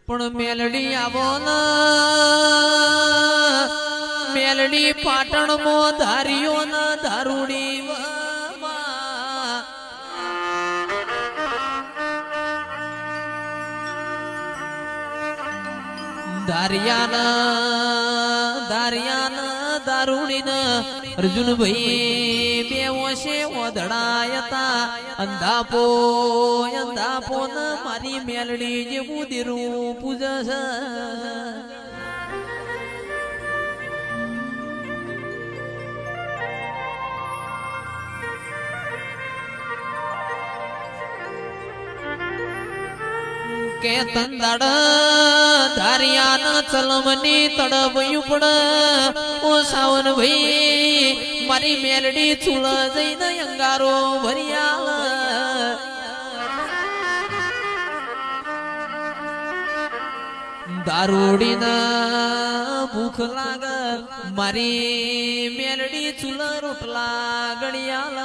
પણ મેલડી આવો ને મેલડી પાટણ મો ધાર્યો ને ધારુડી દારૂડી અર્જુન ભાઈ બે વશે ઓધડાયતા અંધાપો ને મારી મેલડી જેવું દીરું પૂજસ કે તંદડ ધારિયાન ચલમની તડબયું પડ ઓ સાવન ભાઈ મારી મેલડી ચૂલ જઈને અંગારો ભરિયા દારૂડી ના ભૂખ લાગ મારી મેલડી ચૂલ રોટલા ગળિયાલ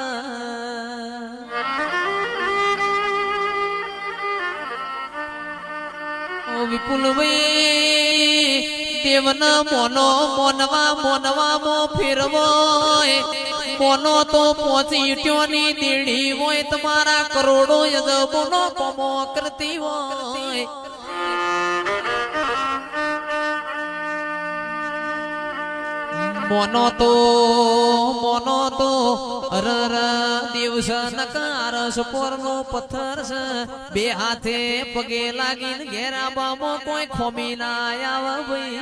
વિપુલ ભાઈ દેવના મોનવા મો ફેરવો મોનો તો પહોંચી ટ્યોની દેડી હોય તમારા કરોડો યજબોનો કોમો કરતી હોય મોનો તો અરર દિવસ નકારસ પોરનો પથ્થર છે બે હાથે પગે લાગીને ઘેરા બામો કોઈ ખોમી ના આવે ભાઈ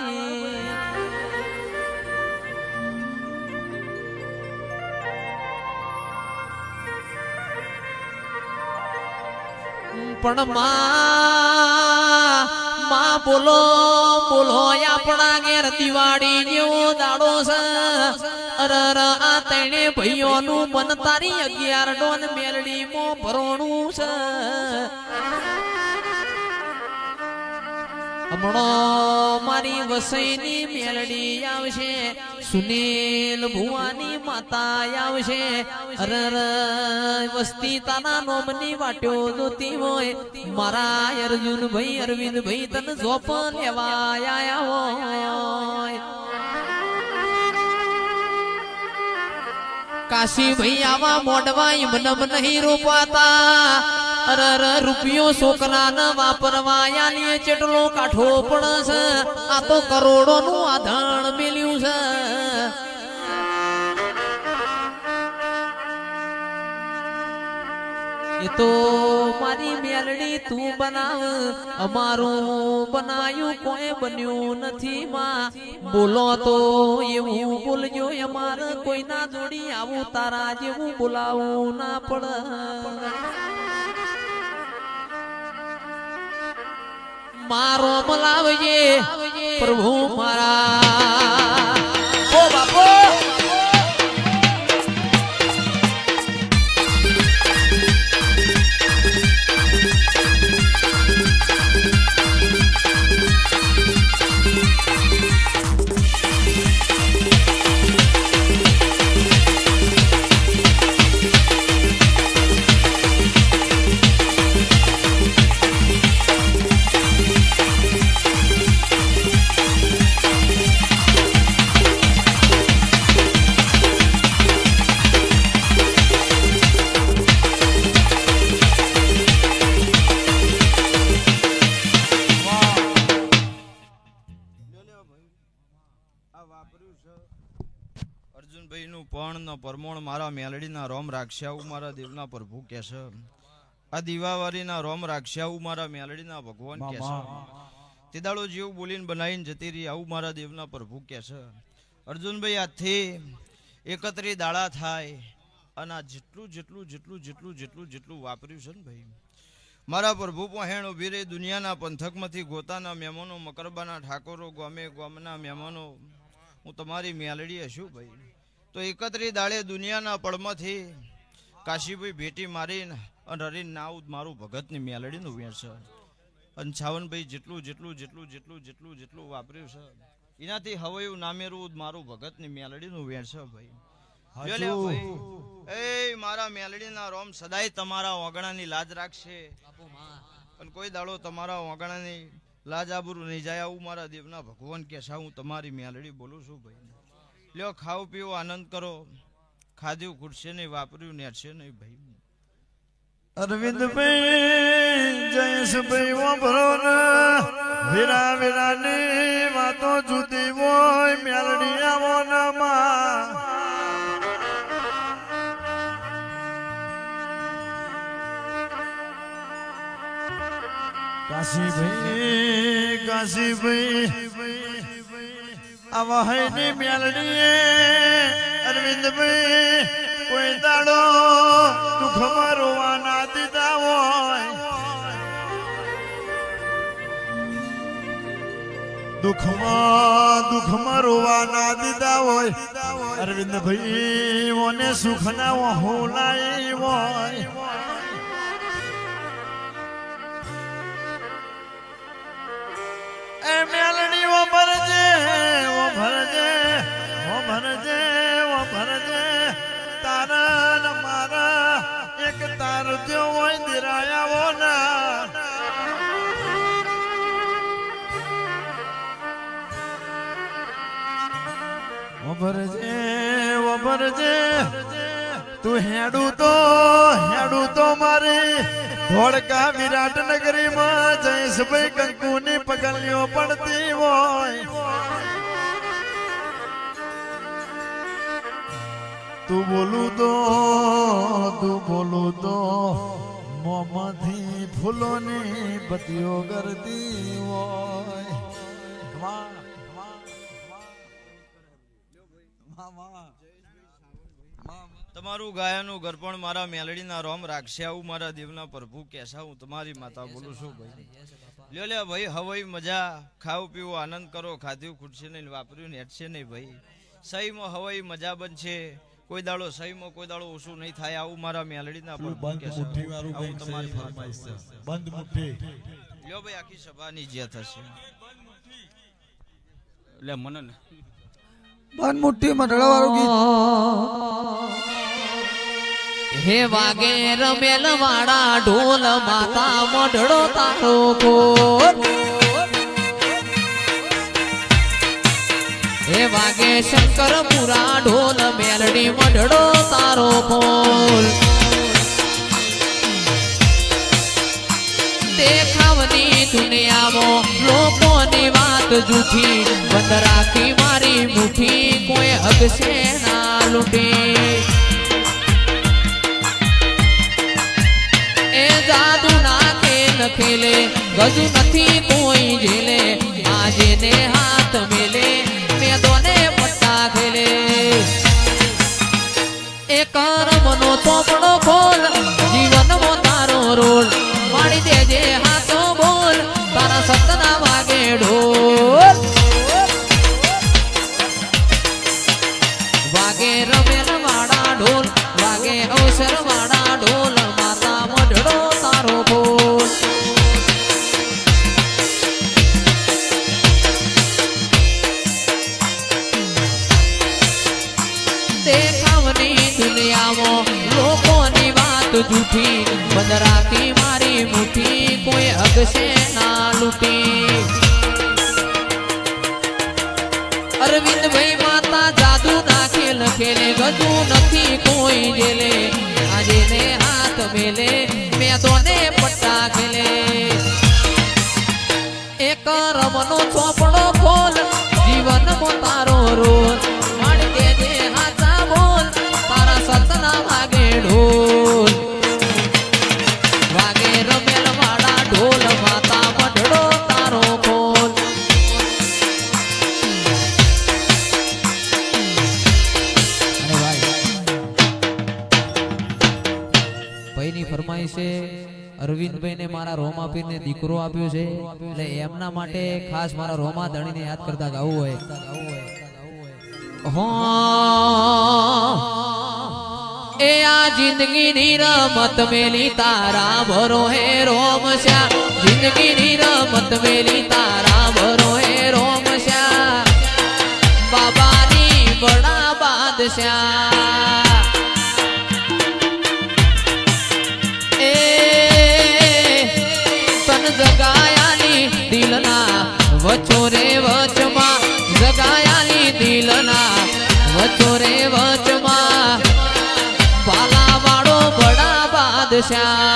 પણ માં બોલો આપણા ઘેર દિવાળી જેવો દાડો છે અરર આ તણે ભાઈઓનું મન તારી 11 ડોન મેલડી મો ભરોણું છે હમણો મારી વસઈની મેલડી આવશે સુનિલ ભુવાની માતા આવશે અરર વસ્તી તાના નોમની વાટ્યો જોતી હોય મારા અર્જુન ભાઈ અરવિંદ ભાઈ તને જોપ લેવા આયા હોય કાશી ભાઈ આવા મોડવા મનમ નહીં રોપાતા અરર રૂપિયો છોકરાને વાપરવા આલીએ ચેટલો કાઠો પડે છે આ તો કરોડો નું આધાણ મેલ્યું છે એ તો મારી મેલડી તું બનાવ અમારું બનાયું કોઈ બન્યું નથી માં બોલો તો એવું બોલજો અમારે કોઈ ના જોડી આવું તારા જેવું બોલાવું ના પડે મારો મલાવજે પ્રભુ મારા ઓ બાપો અર્જુનભાઈ નું પણ પરમોણ મારા મેલડીના રોમ રાખ્યા મારા દેવના પ્રભુ કે છે આ દીવાવારીના રોમ રાખ્યા મારા મેલડીના ભગવાન કે છે તે દાડો જેવું બોલીને બનાવીને જતી રહી આવું મારા દેવના પ્રભુ કે છે અર્જુનભાઈ આજથી 31 દાડા થાય અને આ જેટલું વાપર્યું છે ને ભાઈ મારા પ્રભુ પહેણ ઉભી રહી દુનિયાના પંથકમાંથી ગોતાના મહેમાનો મકરબાના ઠાકોરો ગામના મહેમાનો હું તમારી મેલડી હશું ભાઈ તો 31 દાડે દુનિયાના પડમાંથી કાશીભાઈ ભેટી મારીને અને હરીને નાવ મારું ભગતની મેલડીનું વેણ છે અને છાવનભાઈ જેટલું વાપર્યું છે એનાથી હવયું નામેરું મારું ભગતની મેલડીનું વેણ છે ભાઈ એ મારા મેલડીના રોમ સદાય તમારા ઓગણાની લાજ રાખશે અને કોઈ દાડો તમારા ઓગણાની લાજ આબરૂ નહીં જાય આવું મારા દેવના ભગવાન કે હું તમારી મેલડી બોલું છું ભાઈ. લ્યો ખાવ પીવો આનંદ કરો, ખાધ્યું ખૂટશે નહીં, વાપર્યું નેટશે નહીં ભાઈ. અરવિંદભાઈ જયેશભાઈ વાપરો ને વીરા વીરાની વાતો જુદી હોય મેલડી આવો ને માં કાશીભાઈ આવા હૈની મેલડી અરવિંદભાઈ કોઈ દાડો દુઃખ મારવા ના દીધા હોય, દુઃખમાં રોવા ના દીધા હોય અરવિંદભાઈ ઓને સુખ ના હોલાય હોય. એ મેલડી ઓ ભરજે ઓ ભરજે ઓ ભરજે ઓ ભરજે તારા ને મારા એક તાર જો હોય દિરાયા ના ઓ ભરજે તું હેડું તો મારી ધોળકા વિરાટ નગરી માં જયેશભાઈ કંકુની પગલીઓ પડતી હોય. તું બોલું તો મોંમાંથી ફૂલોની બત્તીઓ કરતી હોય. તમારું ગાયાનું ગરપણ મારા મેલડીના રોમ રાખશે આવું મારા દેવના પ્રભુ કહેશા હું તમારી માતા બોલું છું ભાઈ. લ્યો લે ભાઈ હવાઈ મજા, ખાવ પીવું આનંદ કરો, ખાધ્યું ખૂટશે નહીં, વાપર્યું નેટશે નહીં ભાઈ. સહીમાં હવાઈ મજા બનશે, કોઈ દાડો સહીમાં કોઈ દાડો ઓછું નહીં થાય આવું મારા મેલડીના પ્રભુ કહેશા તમારી ફરમાઈશ છે. બંધ મુઠ્ઠી લ્યો ભાઈ આખી સભાની જે થશે એટલે મને ને બંધ મુઠ્ઠી મંડળા વાળું ગીત. હે વાગે રમેલ વાળા ઢોલ માતા મઢડો તારો કોટ. હે વાગે શંકર પુરા ઢોલ મેલડી મઢડો તારો કોલ. દેખાવની દુનિયામાં લોકોની વાત જૂઠી, બંધ રાખી મારી મુઠ્ઠી કોઈ હગશે ના લૂંટી. એ જાદુ ના ખેલ ખેલે ગજુ નથી કોઈ જેલે, આજે ને હાથ મેલે મેદોને પટ્ટા ખેલે. એ કર્મનો ચોપડો ખોલ જીવનમાં તારો રોલ, મારી દેજે હાથો બોલ તારા સતના વાગે ઢોલ. વાગે રમેલ વાળા ઢોલ, વાગે અવસર વાળા ઢોલ માતા મઢડો તારો બોલ. દેખાવની દુનિયામાં લોકોની વાત જૂઠી, બંધ રાખી મારી મુઠ્ઠી કોઈ હગશે ના લૂંટી. અરવિંદભાઈ માતા જાદુ ના ખેલ ખેલે ગજુ નથી કોઈ જેલે, આજે ને હાથ મેલે મેદોને પટ્ટા ખેલે. એક રમનો ચોપડો ખોલ જીવનમાં તારો રોલ, માડી દેજે હાથા બોલ તારા સતના વાગે ઢોલ. વાગે રમેલ વાળા ઢોલ માતા મઢડો તારો બોલ. ભાઈની ફરમાઈશ છે અરવિંદભાઈ ને મારા રોમા પીર ને દીકરો આપ્યો છે, એટલે એમના માટે ખાસ મારા રોમા ધણીને યાદ કરતા ગાવું હોય. એ આ જિંદગીની રમત મેલી તારા ભરો હે રોમ શ્યા, જિંદગીની રમત મેલી તારા ભરો હે રોમ શ્યા, બાબાની બડા બાદશાહ. એ તન જગાયાની દિલના વચો રે વચમાં જગાયાની દિલના વચો રે વચમાં બાલા વાળો બડા બાદશાહ